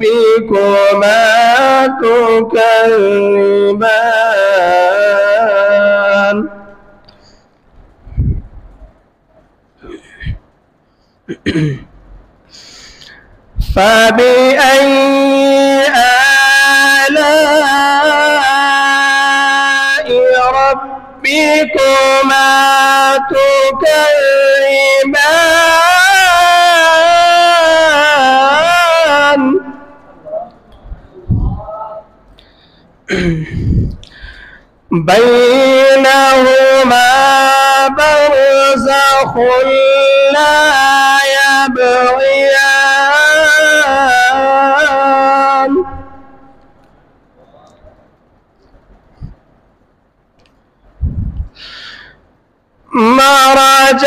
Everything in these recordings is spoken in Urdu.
ربكما تكذبان فبأي آلاء ربكما تكذبان بينهما برزخ لا يبغيان مرج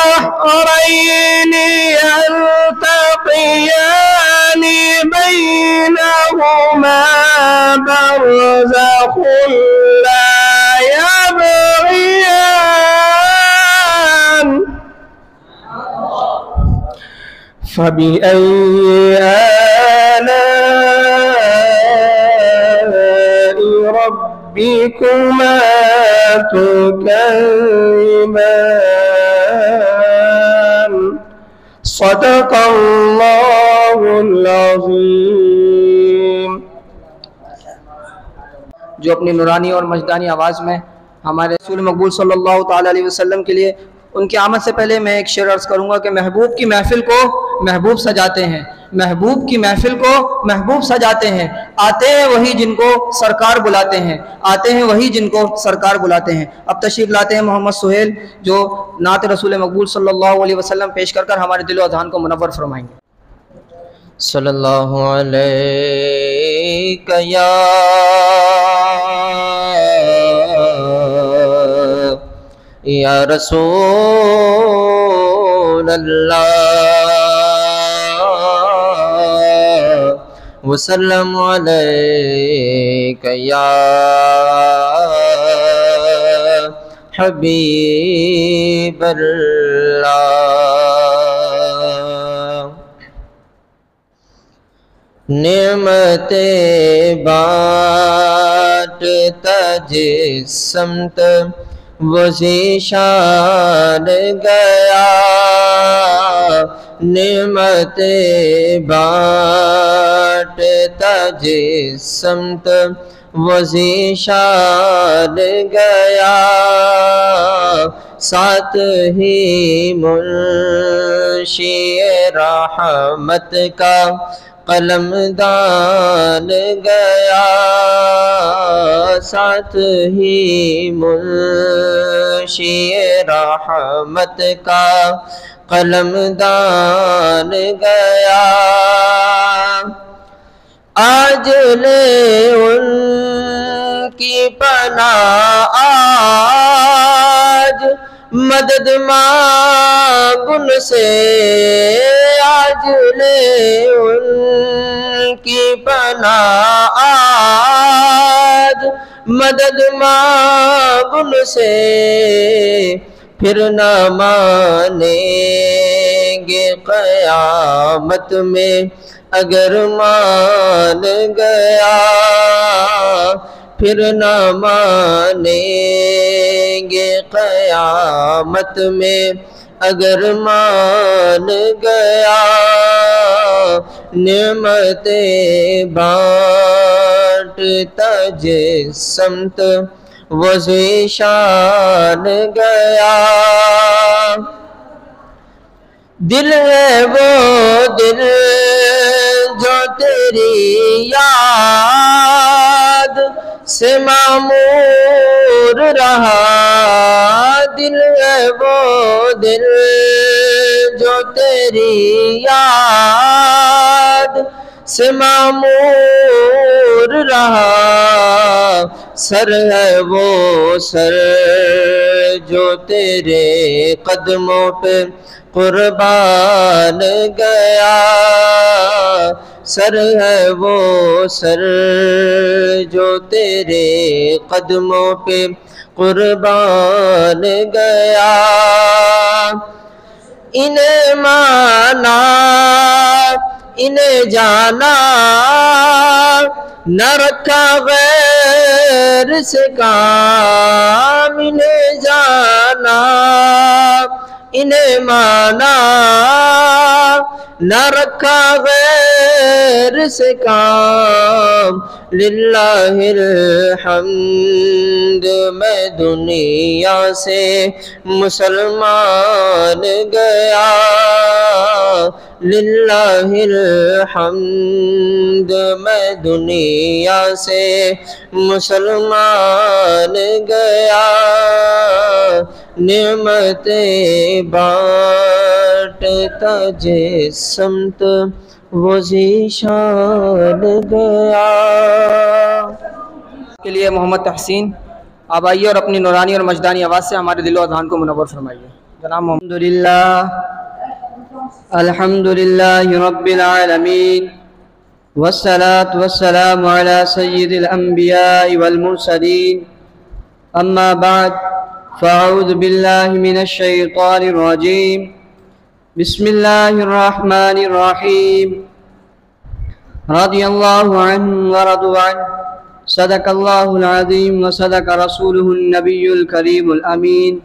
البحرين يلتقيان بينهما برزخ لا يبغيان فبأي آلاء ربكما تكذبان صدق الله العظيم. جو اپنی نورانی اور مجدانی آواز میں ہمارے رسول مقبول صلی اللہ تعالی علیہ وسلم کے لیے ان کی آمد سے پہلے میں ایک شعر عرض کروں گا کہ محبوب کی محفل کو محبوب سجاتے ہیں، محبوب کی محفل کو محبوب سجاتے ہیں، آتے ہیں وہی جن کو سرکار بلاتے ہیں، آتے ہیں وہی جن کو سرکار بلاتے ہیں. اب تشریف لاتے ہیں محمد سہیل جو نعت رسول مقبول صلی اللہ علیہ وسلم پیش کر کر ہمارے دل و اذہان کو منور فرمائیں گے. صلی اللہ علیہ یا رسول اللہ وسلم علیک یا حبیب اللہ. نعمتیں بانٹتا جس سمت وہ ذیشان گیا، نعمتیں بانٹتا جس سمت وہ ذیشان گیا، ساتھ ہی منشی رحمت کا قلم دان گیا، ساتھ ہی منشی رحمت کا قلم دان گیا. آج لے ان کی پناہ، آج مدد مانگ ان سے، آج لے ان کی پناہ، آج مدد مانگ ان سے، پھر نہ مانیں گے قیامت میں اگر مان گیا، پھر نہ مانیں گے قیامت میں اگر مان گیا. نعمتیں بانٹتا جس سمت وہ ذیشان گیا، دل ہے وہ دل جو تیری یاد سے معمور رہا، دل ہے وہ دل جو تیری یاد سے معمور رہا، سر ہے وہ سر جو تیرے قدموں پہ قربان گیا، سر ہے وہ سر جو تیرے قدموں پہ قربان گیا. انہیں مانا انہیں جانا، نہ رکھا غیر سے کام انہیں جانا، انہیں مانا، نہ رکھا غیر سے کام، للہ الحمد میں دنیا سے مسلمان گیا، للہ الحمد میں دنیا سے مسلمان گیا، نعمتیں بانٹتا جس سمت وہ ذیشان گیا۔ کے لیے محمد تحسین آپ آئیے اور اپنی نورانی اور مجدانی آواز سے ہمارے دل و اذہان کو منور فرمائیے۔ جناب محمد الحمدللہ رب العالمین والصلاة والسلام على سید الانبیاء والمرسلین، اما بعد فاعوذ باللہ من الشیطان الرجیم، بسم اللہ الرحمن الرحیم، رضی اللہ عنہ ورضوا عنہ، صدق اللہ العظیم وصدق رسولہ النبی الکریم الامین،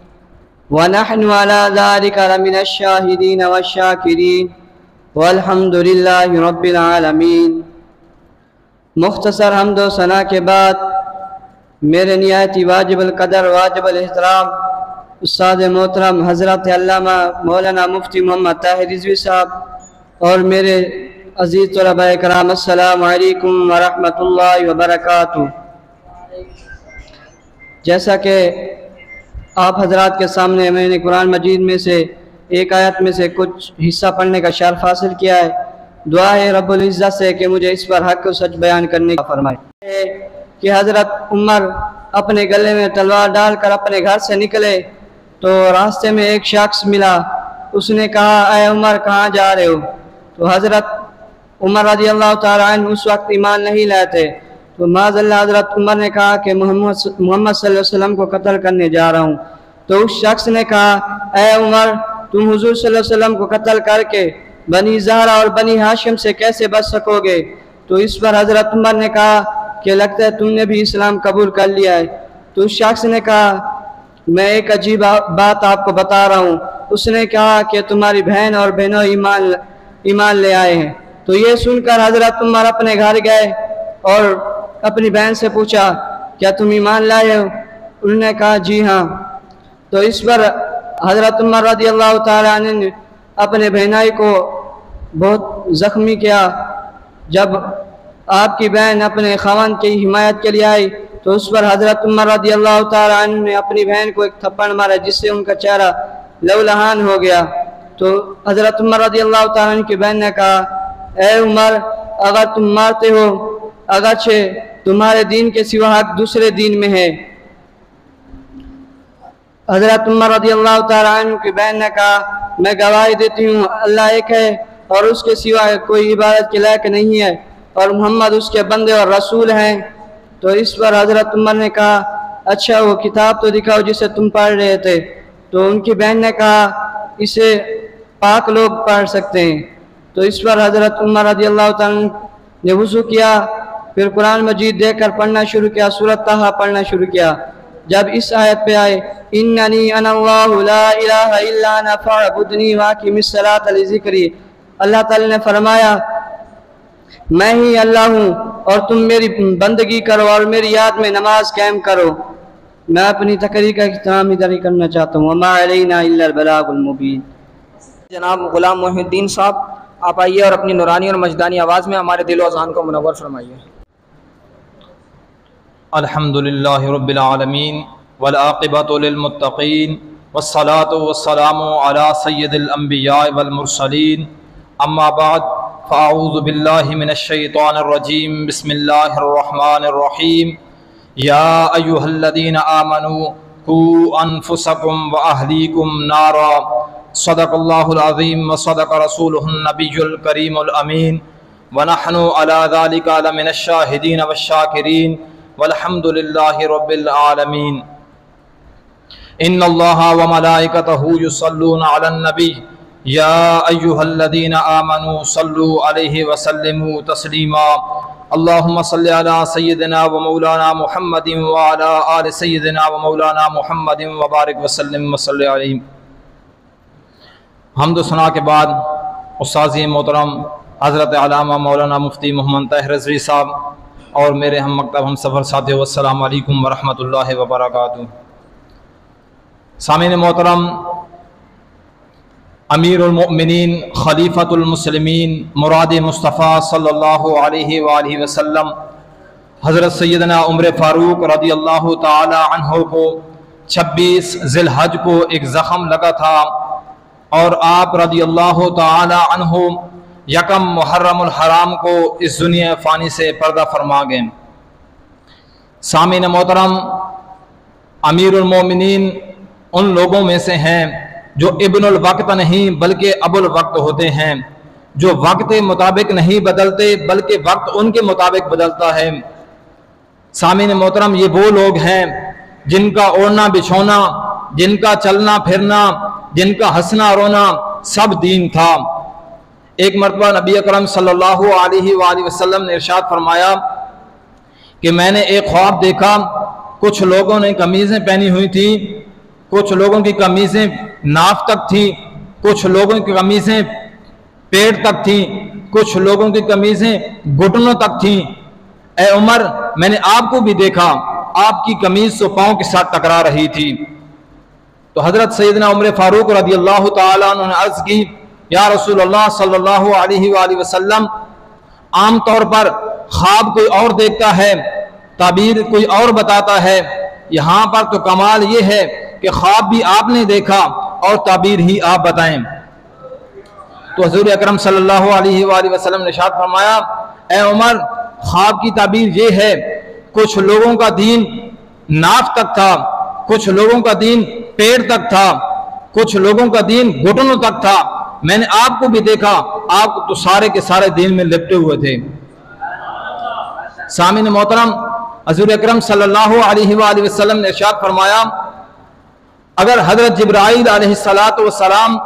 ونحن على ذلك لمن الشاہدین والشاکرین، والحمد للہ رب العالمین۔ مختصر حمد و ثنا کے بعد میرے نہایت واجب القدر واجب الاحترام استاد محترم حضرت علامہ مولانا مفتی محمد طاہر رضوی صاحب اور میرے عزیز طلباء کرام، السلام علیکم ورحمۃ اللہ وبرکاتہ۔ جیسا کہ آپ حضرات کے سامنے میں نے قرآن مجید میں سے ایک آیت میں سے کچھ حصہ پڑھنے کا شرف حاصل کیا ہے، دعا ہے رب العزت سے کہ مجھے اس پر حق و سچ بیان کرنے کا فرمائے کہ حضرت عمر اپنے گلے میں تلوار ڈال کر اپنے گھر سے نکلے تو راستے میں ایک شخص ملا، اس نے کہا اے عمر کہاں جا رہے ہو؟ تو حضرت عمر رضی اللہ تعالیٰ عنہ اس وقت ایمان نہیں لائے تھے، تو معاذ اللہ حضرت عمر نے کہا کہ محمد صلی اللہ علیہ وسلم کو قتل کرنے جا رہا ہوں۔ تو اس شخص نے کہا اے عمر تم حضور صلی اللہ علیہ وسلم کو قتل کر کے بنی زہرہ اور بنی ہاشم سے کیسے بچ سکو گے؟ تو اس پر حضرت عمر نے کہا کہ لگتا ہے تم نے بھی اسلام قبول کر لیا ہے۔ تو اس شخص نے کہا میں ایک عجیب بات آپ کو بتا رہا ہوں۔ اس نے کہا کہ تمہاری بہن اور بہنوں ایمان لے آئے ہیں۔ تو یہ سن کر حضرت عمر اپنے گھر گئے اور اپنی بہن سے پوچھا کیا تم ایمان لائے ہو؟ انہوں نے کہا جی ہاں۔ تو اس پر حضرت عمر رضی اللہ تعالیٰ عنہ نے اپنے بہنائی کو بہت زخمی کیا۔ جب آپ کی بہن اپنے خاوند کی حمایت کے لیے آئی تو اس پر حضرت عمر رضی اللہ تعالیٰ عنہ نے اپنی بہن کو ایک تھپڑ مارا جس سے ان کا چہرہ لولہان ہو گیا۔ تو حضرت عمر رضی اللہ تعالیٰ عنہ کی بہن نے کہا اے عمر اگر تم مارتے ہو اگرچہ تمہارے دین کے سوا حق دوسرے دین میں ہے۔ حضرت عمر رضی اللہ تعالیٰ عنہ کی بہن نے کہا میں گواہی دیتی ہوں اللہ ایک ہے اور اس کے سوا کوئی عبادت کے لائق نہیں ہے اور محمد اس کے بندے اور رسول ہیں۔ تو اس پر حضرت عمر نے کہا اچھا وہ کتاب تو دکھاؤ جسے تم پڑھ رہے تھے۔ تو ان کی بہن نے کہا اسے پاک لوگ پڑھ سکتے ہیں۔ تو اس پر حضرت عمر رضی اللہ تعالیٰ نے وضو کیا، پھر قرآن مجید دیکھ کر پڑھنا شروع کیا، سورۃ طٰہٰ پڑھنا شروع کیا۔ جب اس آیت پہ آئے اننی انا اللہ لا الہ الا انا فاعبدنی واقم الصلاۃ لذکری، اللہ تعالیٰ نے فرمایا میں ہی اللہ ہوں اور تم میری بندگی کرو اور میری یاد میں نماز قائم کرو۔ میں اپنی تقریر کا اختتام ادھر ہی کرنا چاہتا ہوں، وما علینا الا البلاغ المبین۔ جناب غلام محی الدین صاحب آپ آئیے اور اپنی نورانی اور مجدانی آواز میں ہمارے دل و اذہان کو منور فرمائیے۔ الحمدللہ رب العالمین والعاقبۃ للمتقین والصلاة والسلام علی سید الانبیاء والمرسلین، اما بعد فاعوذ باللہ من الشیطان الرجیم، بسم اللہ الرحمن الرحیم، یا ایہا الذین آمنوا قوا انفسکم واہلیکم نارا، صدق اللہ العظیم وصدق رسولہ النبی الکریم الامین، ونحن علی ذلک لمن الشاہدین والشاکرین، والحمد للہ رب العالمین۔ ان اللہ وملائکتہ یصلون علی النبی یا ایہا الذین آمنوا صلوا علیہ وسلموا تسلیما اللہم صلی علی سیدنا و مولانا محمد وعلی آل سیدنا و مولانا محمد وبارک وسلم وصلی علیہ۔ حمد و ثنا کے بعد استاذ محترم حضرت علامہ مولانا مفتی محمد طاہر رضوی صاحب اور میرے ہم مکتب ہم سفر ساتھیو، السلام علیکم ورحمۃ اللہ وبرکاتہ۔ سامعین محترم، امیر المؤمنین خلیفۃ المسلمین مراد مصطفیٰ صلی اللہ علیہ وآلہ وسلم حضرت سیدنا عمر فاروق رضی اللہ تعالی عنہ کو 26 ذی الحج کو ایک زخم لگا تھا اور آپ رضی اللہ تعالی عنہ یکم محرم الحرام کو اس دنیا فانی سے پردہ فرما گئے۔ سامعین محترم، امیر المومنین ان لوگوں میں سے ہیں جو ابن الوقت نہیں بلکہ ابو الوقت ہوتے ہیں، جو وقت کے مطابق نہیں بدلتے بلکہ وقت ان کے مطابق بدلتا ہے۔ سامعین محترم، یہ وہ لوگ ہیں جن کا اوڑھنا بچھونا، جن کا چلنا پھرنا، جن کا ہنسنا رونا سب دین تھا۔ ایک مرتبہ نبی اکرم صلی اللہ علیہ وآلہ وسلم نے ارشاد فرمایا کہ میں نے ایک خواب دیکھا، کچھ لوگوں نے قمیضیں پہنی ہوئی تھی، کچھ لوگوں کی قمیضیں ناف تک تھیں، کچھ لوگوں کی قمیضیں پیٹ تک تھیں، کچھ لوگوں کی قمیضیں گھٹنوں تک تھیں۔ اے عمر، میں نے آپ کو بھی دیکھا، آپ کی قمیض تو پاؤں کے ساتھ ٹکرا رہی تھی۔ تو حضرت سیدنا عمر فاروق رضی اللہ تعالیٰ عنہ نے عرض کی، یا رسول اللہ صلی اللہ علیہ وآلہ وسلم، عام طور پر خواب کوئی اور دیکھتا ہے، تعبیر کوئی اور بتاتا ہے، یہاں پر تو کمال یہ ہے کہ خواب بھی آپ نے دیکھا اور تعبیر ہی آپ بتائیں۔ تو حضور اکرم صلی اللہ علیہ وآلہ وسلم نے ارشاد فرمایا، اے عمر، خواب کی تعبیر یہ ہے، کچھ لوگوں کا دین ناف تک تھا، کچھ لوگوں کا دین پیٹ تک تھا، کچھ لوگوں کا دین گھٹنوں تک تھا، میں نے آپ کو بھی دیکھا، آپ تو سارے کے سارے دین میں لپٹے ہوئے تھے۔ سامعین محترم، حضور اکرم صلی اللہ علیہ وآلہ وسلم نے ارشاد فرمایا، اگر حضرت جبرائیل علیہ السلام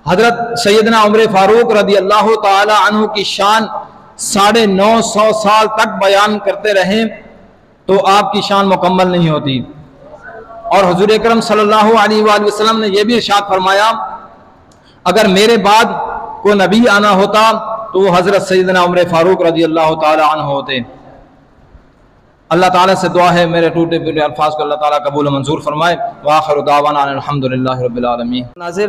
حضرت سیدنا عمر فاروق رضی اللہ تعالی عنہ کی شان 950 سال تک بیان کرتے رہیں تو آپ کی شان مکمل نہیں ہوتی۔ اور حضور اکرم صلی اللہ علیہ وآلہ وسلم نے یہ بھی ارشاد فرمایا، اگر میرے بعد کوئی نبی آنا ہوتا تو وہ حضرت سیدنا عمر فاروق رضی اللہ تعالی عنہ ہوتے۔ اللہ تعالیٰ سے دعا ہے میرے ٹوٹے پھوٹے الفاظ کو اللہ تعالیٰ قبول و منظور فرمائے۔ وآخر دعوانا الحمدللہ رب العالمین۔ ناظر،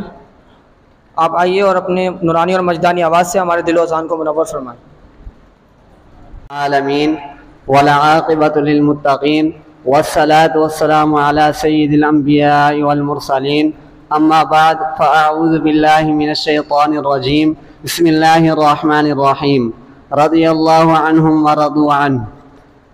آپ آئیے اور اپنے نورانی اور مجدانی آواز سے ہمارے دل و اذہان کو منور فرمائیں۔ العالمین والعاقبۃ للمتقین والصلاة والسلام علی سید الانبیاء والمرسلین، اما بعد فاعوذ باللہ من الشیطان الرجیم، بسم اللہ الرحمن الرحیم، رضی اللہ عنہم ورضوا عنہ،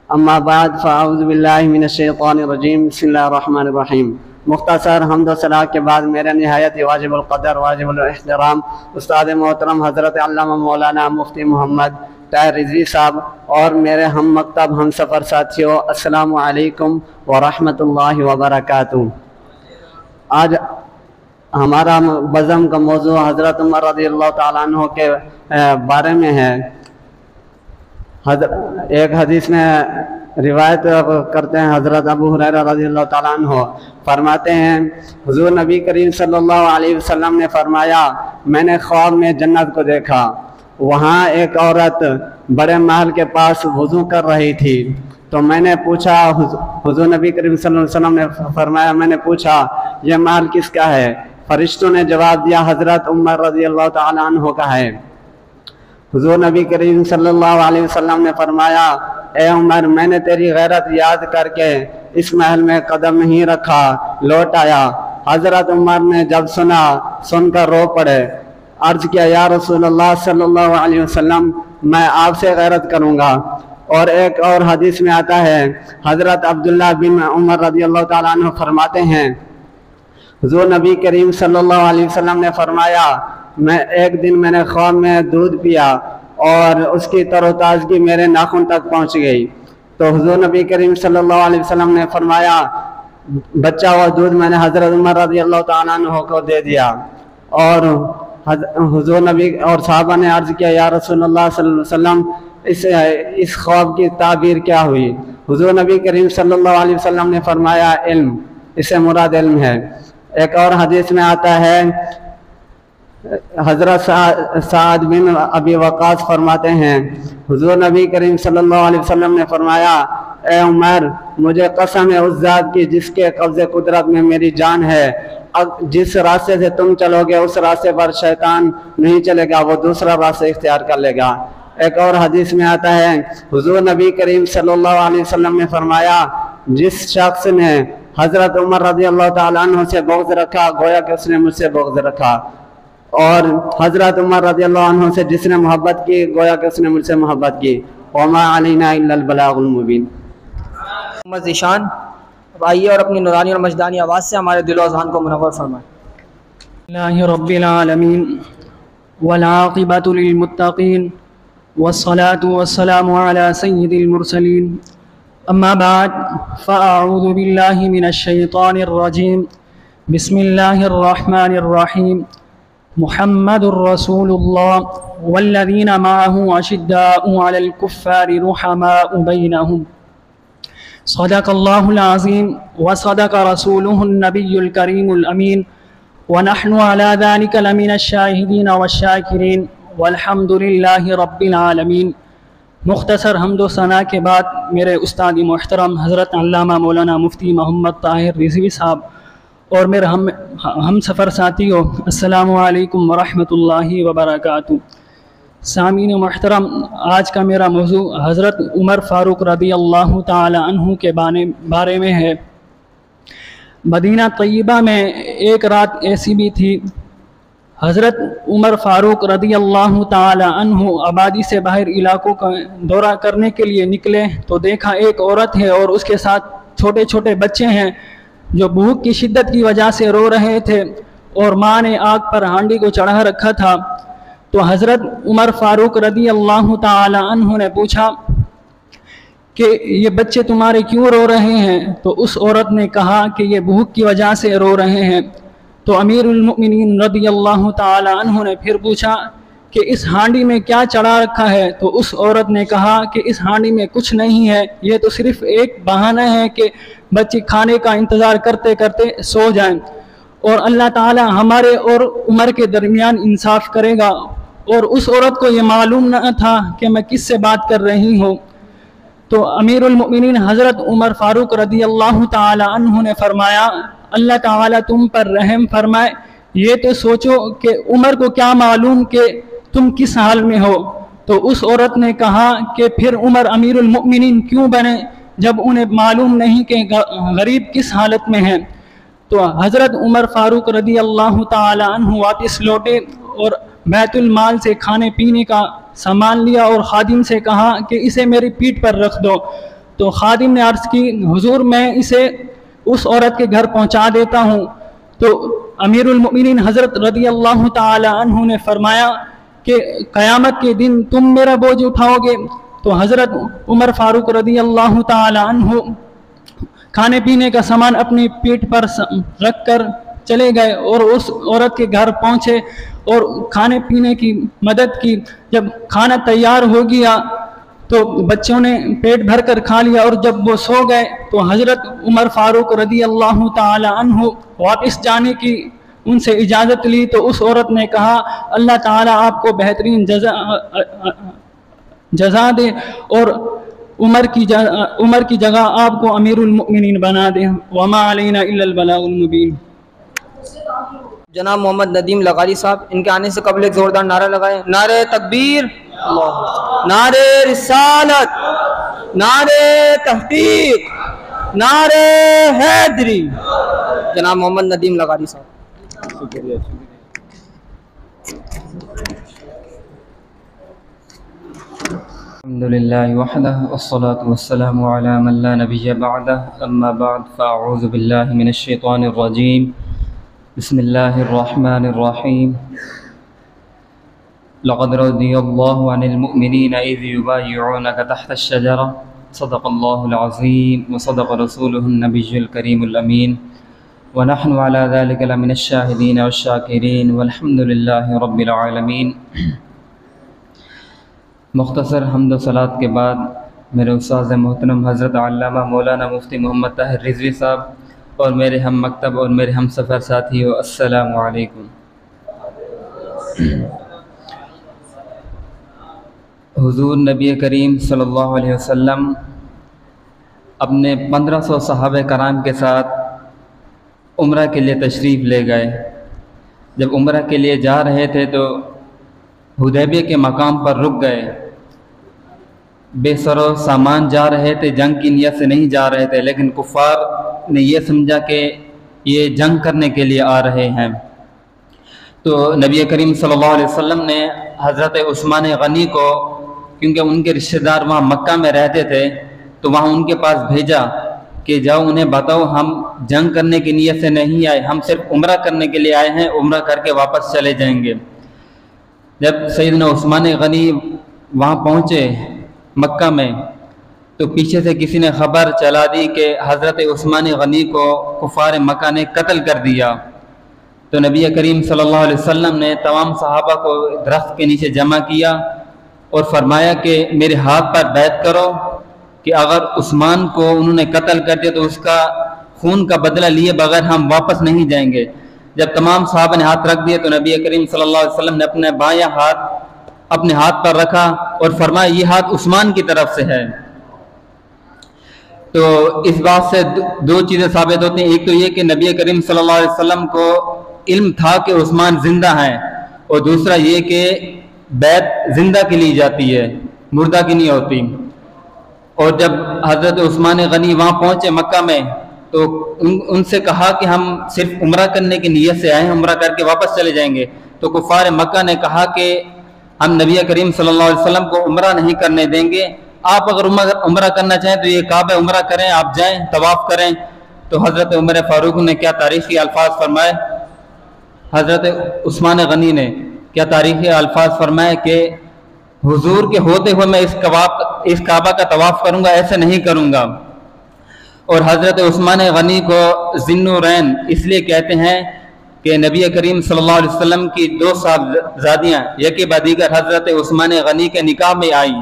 اما بعد فاعوذ باللہ من الشیطان الرجیم، بسم اللہ الرحمن الرحیم۔ مختصر حمد و ثنا کے بعد میرے نہایت واجب القدر واجب الاحترام استاد محترم حضرت علامہ مولانا مفتی محمد طاہر رضوی صاحب اور میرے ہم مکتب ہم سفر ساتھیوں، السلام علیکم ورحمۃ اللہ وبرکاتہ۔ آج ہمارا بزم کا موضوع حضرت عمر رضی اللہ تعالیٰ عنہ کے بارے میں ہے۔ ایک حدیث میں روایت کرتے ہیں، حضرت ابو ہریرہ رضی اللہ تعالیٰ عنہ فرماتے ہیں، حضور نبی کریم صلی اللہ علیہ وسلم نے فرمایا، میں نے خواب میں جنت کو دیکھا، وہاں ایک عورت بڑے محل کے پاس وضو کر رہی تھی، تو میں نے پوچھا، حضور نبی کریم صلی اللہ علیہ وسلم نے فرمایا، میں نے پوچھا یہ محل کس کا ہے؟ فرشتوں نے جواب دیا حضرت عمر رضی اللہ تعالیٰ عنہ کا ہے۔ حضور نبی کریم صلی اللہ علیہ وسلم نے فرمایا، اے عمر، میں نے تیری غیرت یاد کر کے اس محل میں قدم نہیں رکھا، لوٹ آیا۔ حضرت عمر نے جب سن کر رو پڑے، عرض کیا، یا رسول اللہ صلی اللہ علیہ وسلم، میں آپ سے غیرت کروں گا۔ اور ایک اور حدیث میں آتا ہے، حضرت عبداللہ بن عمر رضی اللہ تعالیٰ عنہ فرماتے ہیں، حضور نبی کریم صلی اللہ علیہ وسلم نے فرمایا، ایک دن میں نے خواب میں دودھ پیا اور اس کی تر و تازگی میرے ناخن تک پہنچ گئی، تو حضور نبی کریم صلی اللہ علیہ وسلم نے فرمایا، بچہ ہوا دودھ میں نے حضرت عمر رضی اللہ تعالیٰ عنہ کو دے دیا، اور حضور نبی اور صحابہ نے عرض کیا یا رسول اللہ صلی اللہ علیہ وسلم اس خواب کی تعبیر کیا ہوئی؟ حضور نبی کریم صلی اللہ علیہ وسلم نے فرمایا علم، اس سے مراد علم ہے۔ ایک اور حدیث میں آتا ہے حضرت سعد بن ابی وقاص فرماتے ہیں حضور نبی کریم صلی اللہ علیہ وسلم نے فرمایا اے عمر مجھے قسم ہے اس ذات کی جس کے قبض قدرت میں میری جان ہے، جس راستے سے تم چلو گے اس راستے پر شیطان نہیں چلے گا، وہ دوسرا راستہ اختیار کر لے گا۔ ایک اور حدیث میں آتا ہے حضور نبی کریم صلی اللہ علیہ وسلم نے فرمایا جس شخص نے حضرت عمر رضی اللہ تعالیٰ عنہ سے بغض رکھا گویا کہ اس نے مجھ سے بغض رکھا، اور حضرت عمر رضی اللہ عنہ سے جس نے محبت کی گویا کہ اس نے مجھ سے محبت کی۔ وما علینا الا البلاغ المبین۔ محمد ذیشان اب آئیے اور اپنی نورانی اور مجدانی آواز سے ہمارے دل و اذہان کو منور فرمائیں۔ اللہ رب العالمین والعاقبۃ للمتقین والصلاة والسلام على سید المرسلین، اما بعد فاعوذ باللہ من الشیطان الرجیم، بسم اللہ الرحمن الرحیم، محمد رسول اللہ والذین معه اشداء علی الکفار رحماء بینہم، صدق اللہ العظیم وصدق رسولہ النبی الکریم الامین، ونحن على ذلك لمن الشاہدین والشاکرین والحمد للہ رب العالمین۔ مختصر حمد و ثناء کے بعد میرے استاد محترم حضرت علامہ مولانا مفتی محمد طاہر رضوی صاحب اور میرے ہم سفر ساتھیوں، السلام علیکم ورحمۃ اللہ وبرکاتہ۔ سامعین محترم، آج کا میرا موضوع حضرت عمر فاروق رضی اللہ تعالی عنہ کے بارے میں ہے۔ مدینہ طیبہ میں ایک رات ایسی بھی تھی، حضرت عمر فاروق رضی اللہ تعالی عنہ آبادی سے باہر علاقوں کا دورہ کرنے کے لیے نکلے تو دیکھا ایک عورت ہے اور اس کے ساتھ چھوٹے چھوٹے بچے ہیں جو بھوک کی شدت کی وجہ سے رو رہے تھے، اور ماں نے آگ پر ہانڈی کو چڑھا رکھا تھا۔ تو حضرت عمر فاروق رضی اللہ تعالی عنہ نے پوچھا کہ یہ بچے تمہارے کیوں رو رہے ہیں؟ تو اس عورت نے کہا کہ یہ بھوک کی وجہ سے رو رہے ہیں۔ تو امیر المؤمنین رضی اللہ تعالی عنہ نے پھر پوچھا کہ اس ہانڈی میں کیا چڑھا رکھا ہے؟ تو اس عورت نے کہا کہ اس ہانڈی میں کچھ نہیں ہے، یہ تو صرف ایک بہانہ ہے کہ بچے کھانے کا انتظار کرتے کرتے سو جائیں، اور اللہ تعالی ہمارے اور عمر کے درمیان انصاف کرے گا۔ اور اس عورت کو یہ معلوم نہ تھا کہ میں کس سے بات کر رہی ہوں۔ تو امیر المؤمنین حضرت عمر فاروق رضی اللہ تعالی عنہ نے فرمایا اللہ تعالیٰ تم پر رحم فرمائے، یہ تو سوچو کہ عمر کو کیا معلوم کہ تم کس حال میں ہو۔ تو اس عورت نے کہا کہ پھر عمر امیر المؤمنین کیوں بنے جب انہیں معلوم نہیں کہ غریب کس حالت میں ہیں۔ تو حضرت عمر فاروق رضی اللہ تعالی عنہ واپس لوٹے اور بیت المال سے کھانے پینے کا سامان لیا اور خادم سے کہا کہ اسے میری پیٹھ پر رکھ دو۔ تو خادم نے عرض کی حضور میں اسے اس عورت کے گھر پہنچا دیتا ہوں۔ تو امیر المؤمنین حضرت رضی اللہ تعالی عنہ نے فرمایا کہ قیامت کے دن تم میرا بوجھ اٹھاؤ گے؟ تو حضرت عمر فاروق رضی اللہ تعالی عنہ کھانے پینے کا سامان اپنی پیٹھ پر رکھ کر چلے گئے اور اس عورت کے گھر پہنچے اور کھانے پینے کی مدد کی۔ جب کھانا تیار ہو گیا تو بچوں نے پیٹ بھر کر کھا لیا، اور جب وہ سو گئے تو حضرت عمر فاروق رضی اللہ تعالی عنہ واپس جانے کی ان سے اجازت لی۔ تو اس عورت نے کہا اللہ تعالیٰ آپ کو بہترین جزا دے اور عمر کی جگہ آپ کو امیر المؤمنین بنا دے۔ وما علینا الا البلاغ المبین۔ جناب محمد ندیم لغاری صاحب، ان کے آنے سے قبل ایک زوردار نعرہ لگائیں، نعرہ تکبیر، نعرہ رسالت، نعرہ تحقیق، نعرہ حیدری۔ جناب محمد ندیم لغاری صاحب۔ الحمد للہ وحدہ والصلاة والسلام علی من لا نبی بعدہ، اما بعد فاعوذ باللہ من الشیطان الرجیم، بسم اللہ الرحمن الرحیم۔ لقد رضی اللہ عن المؤمنین اذ یبایعونک تحت الشجرہ، صدق اللہ العظیم وصدق رسولہ النبی الکریم الامین۔ ونحن على ذلك لمن الشاهدين والشاكرين والحمد لله رب العالمين۔ مختصر حمد و صلاۃ کے بعد میرے استاذ محترم حضرت علامہ مولانا مفتی محمد طاہر رضوی صاحب اور میرے ہم مکتب اور میرے ہم سفر ساتھیوں، السلام علیکم۔ حضور نبی کریم صلی اللہ علیہ وسلم اپنے 1500 صحابہ کرام کے ساتھ عمرہ کے لیے تشریف لے گئے۔ جب عمرہ کے لیے جا رہے تھے تو حدیبیہ کے مقام پر رک گئے۔ بے سر و سامان جا رہے تھے، جنگ کی نیت سے نہیں جا رہے تھے، لیکن کفار نے یہ سمجھا کہ یہ جنگ کرنے کے لیے آ رہے ہیں۔ تو نبی کریم صلی اللہ علیہ وسلم نے حضرت عثمان غنی کو، کیونکہ ان کے رشتہ دار وہاں مکہ میں رہتے تھے، تو وہاں ان کے پاس بھیجا کہ جاؤ انہیں بتاؤ ہم جنگ کرنے کی نیت سے نہیں آئے، ہم صرف عمرہ کرنے کے لیے آئے ہیں، عمرہ کر کے واپس چلے جائیں گے۔ جب سیدنا عثمان غنی وہاں پہنچے مکہ میں تو پیچھے سے کسی نے خبر چلا دی کہ حضرت عثمان غنی کو کفار مکہ نے قتل کر دیا۔ تو نبی کریم صلی اللہ علیہ وسلم نے تمام صحابہ کو درخت کے نیچے جمع کیا اور فرمایا کہ میرے ہاتھ پر بیعت کرو کہ اگر عثمان کو انہوں نے قتل کر دیا تو اس کا خون کا بدلہ لیے بغیر ہم واپس نہیں جائیں گے۔ جب تمام صحابہ نے ہاتھ رکھ دیے تو نبی کریم صلی اللہ علیہ وسلم نے اپنے بایاں ہاتھ اپنے ہاتھ پر رکھا اور فرمایا یہ ہاتھ عثمان کی طرف سے ہے۔ تو اس بات سے دو چیزیں ثابت ہوتی ہیں، ایک تو یہ کہ نبی کریم صلی اللہ علیہ وسلم کو علم تھا کہ عثمان زندہ ہیں، اور دوسرا یہ کہ بیعت زندہ کی لی جاتی ہے، مردہ کی نہیں ہوتی۔ اور جب حضرت عثمان غنی وہاں پہنچے مکہ میں تو ان سے کہا کہ ہم صرف عمرہ کرنے کی نیت سے آئے ہیں، عمرہ کر کے واپس چلے جائیں گے۔ تو کفار مکہ نے کہا کہ ہم نبی کریم صلی اللہ علیہ وسلم کو عمرہ نہیں کرنے دیں گے، آپ اگر عمرہ کرنا چاہیں تو یہ کعبہ عمرہ کریں، آپ جائیں طواف کریں۔ تو حضرت عمر فاروق نے کیا تاریخی الفاظ فرمائے، حضرت عثمان غنی نے کیا تاریخی الفاظ فرمائے کہ حضور کے ہوتے ہوئے میں اس کعبہ کا طواف کروں گا، ایسے نہیں کروں گا۔ اور حضرت عثمان غنی کو ذی النورین اس لیے کہتے ہیں کہ نبی کریم صلی اللہ علیہ وسلم کی 2 صاحبزادیاں یکے بعد دیگر حضرت عثمان غنی کے نکاح میں آئیں،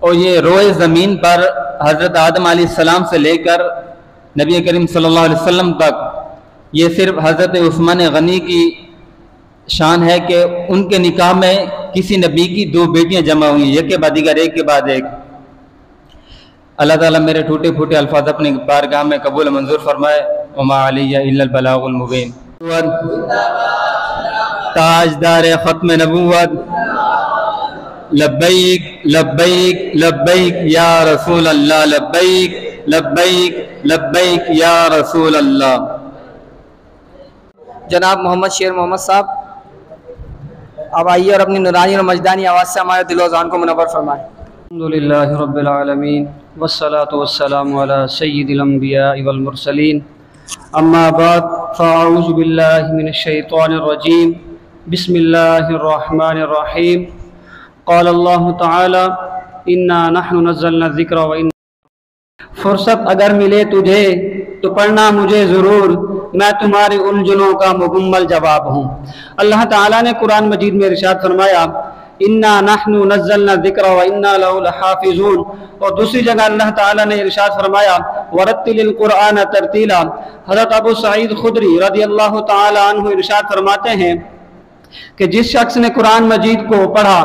اور یہ روئے زمین پر حضرت آدم علیہ السلام سے لے کر نبی کریم صلی اللہ علیہ وسلم تک یہ صرف حضرت عثمان غنی کی شان ہے کہ ان کے نکاح میں کسی نبی کی 2 بیٹیاں جمع ہوئی، یکے بعد دیگر، ایک کے بعد ایک۔ اللہ تعالیٰ میرے ٹوٹے پھوٹے الفاظ اپنی بارگاہ میں قبول منظور فرمائے۔ وما علی الا البلاغ المبین۔ تاجدار ختم نبوت، لبیک لبیک لبیک یا رسول اللہ، لبیک لبیک لبیک یا رسول اللہ۔ جناب محمد شیر محمد صاحب اب آئیے اور اپنی نورانی اور مجدانی آواز سے ہمارے دل و ذہن کو منور فرمائیں۔ الحمدللہ رب العالمین والصلاة والسلام علی سید الانبیاء والمرسلین، اما بعد فاعوذ باللہ من الشیطان الرجیم، بسم اللہ الرحمن الرحیم۔ قال اللہ تعالی انا نحن نزلنا الذکر وإنا، فرصت اگر ملے تجھے تو پڑھنا مجھے ضرور، میں تمہارے الجھنوں کا مکمل جواب ہوں۔ اللہ تعالیٰ نے قرآن مجید میں ارشاد فرمایا انا نحن نزلنا الذکر وانا لہ لحافظون، اور دوسری جگہ اللہ تعالیٰ نے ارشاد فرمایا ورتل القرآن ترتیلا۔ حضرت ابو سعید خدری رضی اللہ تعالی عنہ ارشاد فرماتے ہیں کہ جس شخص نے قرآن مجید کو پڑھا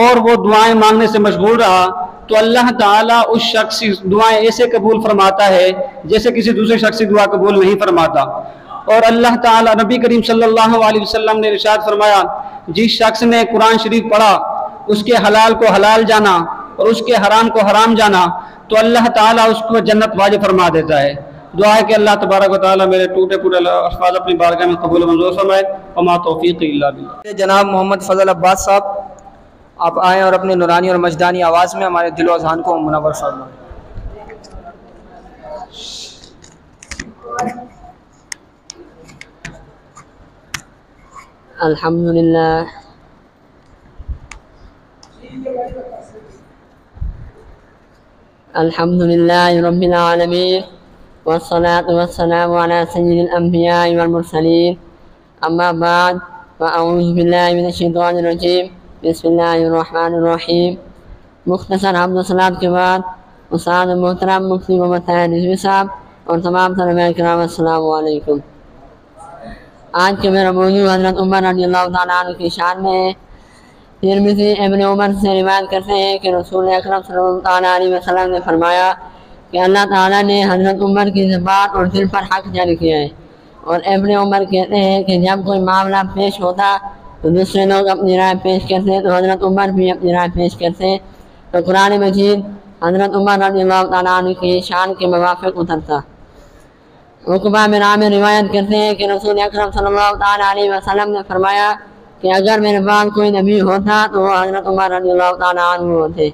اور وہ دعائیں مانگنے سے مشغول رہا تو اللہ تعالیٰ اس شخص کی دعائیں ایسے قبول فرماتا ہے جیسے کسی دوسرے شخص کی دعا قبول نہیں فرماتا۔ اور اللہ تعالیٰ نبی کریم صلی اللہ علیہ وسلم نے ارشاد فرمایا جس شخص نے قرآن شریف پڑھا، اس کے حلال کو حلال جانا اور اس کے حرام کو حرام جانا، تو اللہ تعالیٰ اس کو جنت واجب فرما دیتا ہے۔ دعا ہے کہ اللہ تبارک و تعالیٰ میرے ٹوٹے پھوٹے الفاظ اپنی بارگاہ میں قبول منظور فرمائے، وما توفیق الا باللہ۔ جناب محمد فضل عباس صاحب آپ آئیں اور اپنی نورانی اور مجدانی آواز میں ہمارے دل و اذہان کو منور فرمائیں۔ الحمدللہ الحمدللہ رب العالمین والصلاة والسلام على سيد الأنبياء والمرسلين أما بعد فأعوذ بالله من الشیطان الرجیم بسم اللہ الرحمن الرحیم۔ مختصر حمد و صلات کے بعد استاد محترم مفتی محمد طاہر رضوی صاحب اور تمام طلباء کرام السلام علیکم۔ آج کے میرا موضوع حضرت عمر رضی اللہ تعالیٰ عنہ کی شان میں ہے۔ ترمذی ابن عمر سے روایت کرتے ہیں کہ رسول اکرم صلی اللہ علیہ وسلم نے فرمایا کہ اللہ تعالیٰ نے حضرت عمر کی زبان اور دل پر حق جاری کیا ہے، اور ابن عمر کہتے ہیں کہ جب کوئی معاملہ پیش ہوتا تو دوسرے لوگ اپنی رائے پیش کرتے تو حضرت عمر بھی اپنی رائے پیش کرتے تو قرآن مجید حضرت عمر رضی اللہ تعالیٰ عنہ کی شان کے موافق اترتا۔ عقبہ بن عامر روایت کرتے ہیں کہ رسول اکرم صلی اللہ تعالیٰ علیہ وسلم نے فرمایا کہ اگر میرے بعد کوئی نبی ہوتا تو وہ حضرت عمر رضی اللہ تعالیٰ عنہ ہوتے۔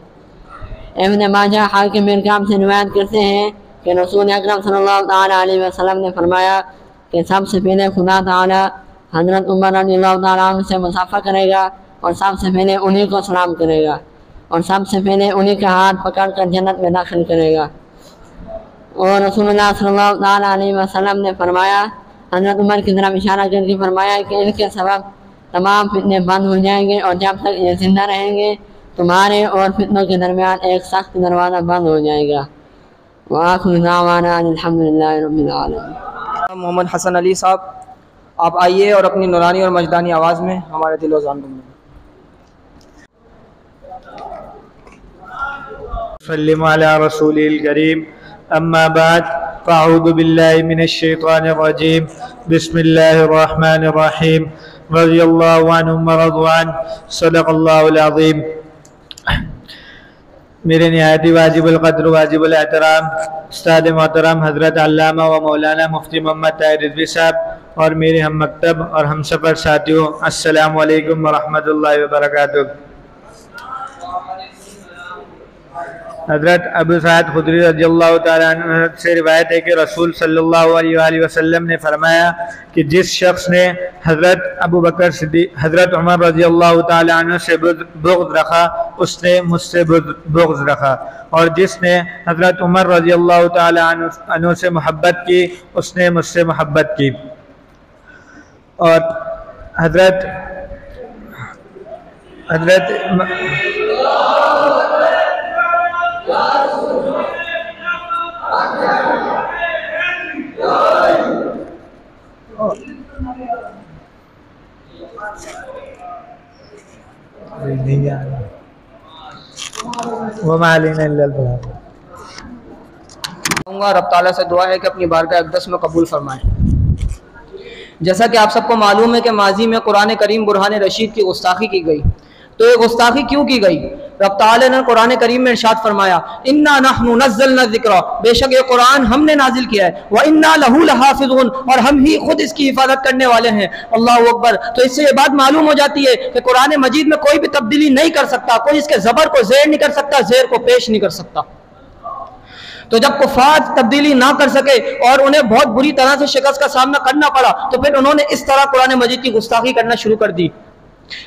ابن ماجہ حاکم ارقام سے روایت کرتے ہیں کہ رسول اکرم صلی اللہ تعالیٰ علیہ وسلم نے فرمایا کہ سب سے پہلے خدا تعالیٰ حضرت عمر رضی اللہ تعالیٰ عنہ سے مصافحہ کرے گا اور سب سے پہلے انہی کو سلام کرے گا اور سب سے پہلے انہی کا ہاتھ پکڑ کر جنت میں داخل کرے گا۔ اور رسول اللہ صلی اللہ تعالیٰ علیہ وسلم نے فرمایا، حضرت عمر کی طرف اشارہ کر کے فرمایا کہ ان کے سبب تمام فتنے بند ہو جائیں گے اور جب تک یہ زندہ رہیں گے تمہارے اور فتنوں کے درمیان ایک سخت دروازہ بند ہو جائے گا۔ وآخر دعوانا الحمدللہ رب العالمین۔ محمد حسن علی صاحب، آپ آئیے اور اپنی نورانی اور مجدانی آواز میں ہمارے دل و جان کو ملیں۔ سلم علی رسول الکریم اما بعد فاعوذ باللہ من الشیطان الرجیم بسم اللہ الرحمن الرحیم رضی اللہ عنہم ورضوان صدق اللہ العظیم۔ میرے نہایتی واجب القدر واجب الاحترام استاد محترم حضرت علامہ و مولانا مفتی محمد طاہر رضوی صاحب اور میرے ہم مکتب اور ہم سفر ساتھیوں، السلام علیکم ورحمۃ اللہ وبرکاتہ۔ حضرت ابو سعید خدری رضی اللہ تعالیٰ عنہ سے روایت ہے کہ رسول صلی اللہ علیہ وآلہ وسلم نے فرمایا کہ جس شخص نے حضرت ابو بکر صدیق حضرت عمر رضی اللہ تعالیٰ عنہ سے بغض رکھا اس نے مجھ سے بغض رکھا، اور جس نے حضرت عمر رضی اللہ تعالیٰ عنہ سے محبت کی اس نے مجھ سے محبت کی۔ اور حضرت رب تعالیٰ سے دعا ہے کہ اپنی بارگاہ اقدس میں قبول فرمائیں۔ جیسا کہ آپ سب کو معلوم ہے کہ ماضی میں قرآن کریم برہان رشید کی گستاخی کی گئی، تو یہ گستاخی کیوں کی گئی؟ رب تعالیٰ نے قرآن کریم میں ارشاد فرمایا، اِنَّا نَحْنُ نَزَّلْنَا الذِّكْرَ، بے شک یہ قرآن ہم نے نازل کیا ہے، وَإِنَّا لَهُ لَحَافِظُونَ، اور ہم ہی خود اس کی حفاظت کرنے والے ہیں۔ اللہ اکبر۔ تو اس سے یہ بات معلوم ہو جاتی ہے کہ قرآن مجید میں کوئی بھی تبدیلی نہیں کر سکتا، کوئی اس کے زبر کو زیر نہیں کر سکتا، زیر کو پیش نہیں کر سکتا۔ تو جب کفار تبدیلی نہ کر سکے اور انہیں بہت بری طرح سے شکست کا سامنا کرنا پڑا تو پھر انہوں نے اس طرح قرآن مجید کی گستاخی کرنا شروع کر دی۔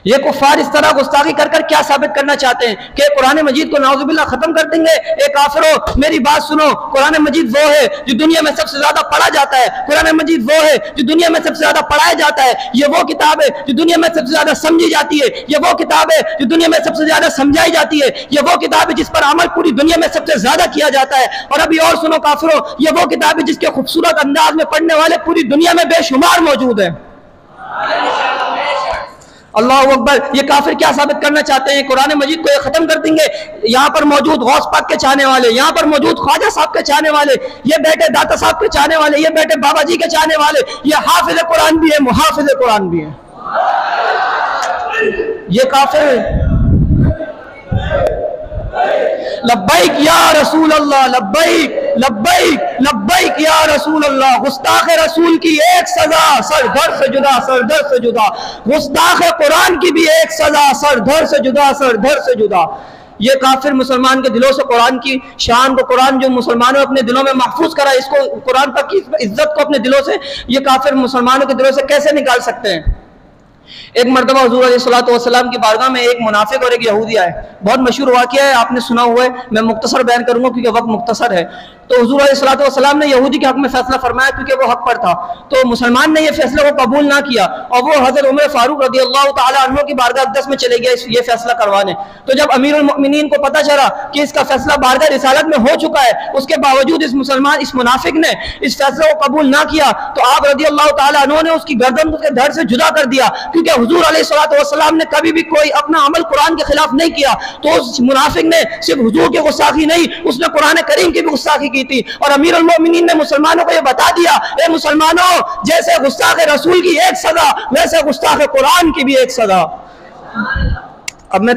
یہ کفار اس طرح گستاخی کر کر کیا ثابت کرنا چاہتے ہیں کہ قرآن مجید کو نعوذ باللہ ختم کر دیں گے؟ اے کافرو میری بات سنو، قرآن مجید وہ ہے جو دنیا میں سب سے زیادہ پڑھا جاتا ہے، قرآن مجید وہ ہے جو دنیا میں سب سے زیادہ پڑھایا جاتا ہے، یہ وہ کتاب ہے جو دنیا میں سب سے زیادہ سمجھی جاتی ہے، یہ وہ کتاب ہے جو دنیا میں سب سے زیادہ سمجھائی جاتی ہے، یہ وہ کتاب ہے جس پر عمل پوری دنیا میں سب سے زیادہ کیا جاتا ہے۔ اور ابھی اور سنو کافرو، یہ وہ کتاب ہے جس کے خوبصورت انداز میں پڑھنے والے پوری دنیا میں بے شمار موجود ہیں۔ اللہ اکبر۔ یہ کافر کیا ثابت کرنا چاہتے ہیں؟ قرآن مجید کو یہ ختم کر دیں گے۔ یہاں پر موجود غوث پاک کے چاہنے والے، یہاں پر موجود خواجہ صاحب کے چاہنے والے، یہ بیٹے داتا صاحب کے چاہنے والے، یہ بیٹے بابا جی کے چاہنے والے، یہ حافظ قرآن بھی ہے، محافظ قرآن بھی ہے۔ یہ کافر لبیک یا رسول اللہ، لبیک لبیک لبیک یا رسول اللہ۔ گستاخ رسول کی ایک سزا سر دھڑ سے جدا، سر دھڑ سے جدا۔ گستاخ قرآن کی بھی ایک سزا سر دھڑ سے جدا، سر دھڑ سے جدا۔ یہ کافر مسلمان کے دلوں سے قرآن کی شان کو، قرآن جو مسلمانوں نے اپنے دلوں میں محفوظ کرا، اس کو قرآن تک کی عزت کو اپنے دلوں سے یہ کافر مسلمانوں کے دلوں سے کیسے نکال سکتے ہیں؟ ایک مرتبہ حضور علیہ الصلوۃ والسلام کی بارگاہ میں ایک منافق اور ایک یہودی آئے۔ بہت مشہور واقعہ ہے، آپ نے سنا ہوا ہے، میں مختصر بیان کروں گا کیونکہ وقت مختصر ہے۔ تو حضور علیہ الصلوۃ والسلام نے یہودی کے حق میں فیصلہ فرمایا کیونکہ وہ حق پر تھا، تو مسلمان نے یہ فیصلہ کو قبول نہ کیا اور وہ حضرت عمر فاروق رضی اللہ تعالیٰ عنہ کی بارگاہ اقدس میں چلے گیا یہ فیصلہ کروانے۔ تو جب امیر المؤمنین کو پتہ چلا کہ اس کا فیصلہ بارگاہ رسالت میں ہو چکا ہے، اس کے باوجود اس منافق نے اس فیصلے کو قبول نہ کیا، تو آپ رضی اللہ تعالیٰ عنہ نے اس کی گردن اس کے دھڑ سے جدا کر دیا، کیونکہ حضور علیہ الصلوۃ والسلام نے کبھی بھی کوئی اپنا عمل قرآن کے خلاف نہیں کیا۔ تو اس منافق نے صرف حضور کی گستاخی نہیں، اس نے قرآن کریم کی بھی گستاخی کی تھی، اور امیر المؤمنین نے مسلمانوں کو یہ بتا دیا، اے مسلمانوں، جیسے گستاخ رسول کی ایک سزا ویسے گستاخ قرآن کی بھی ایک سزا۔ اب میں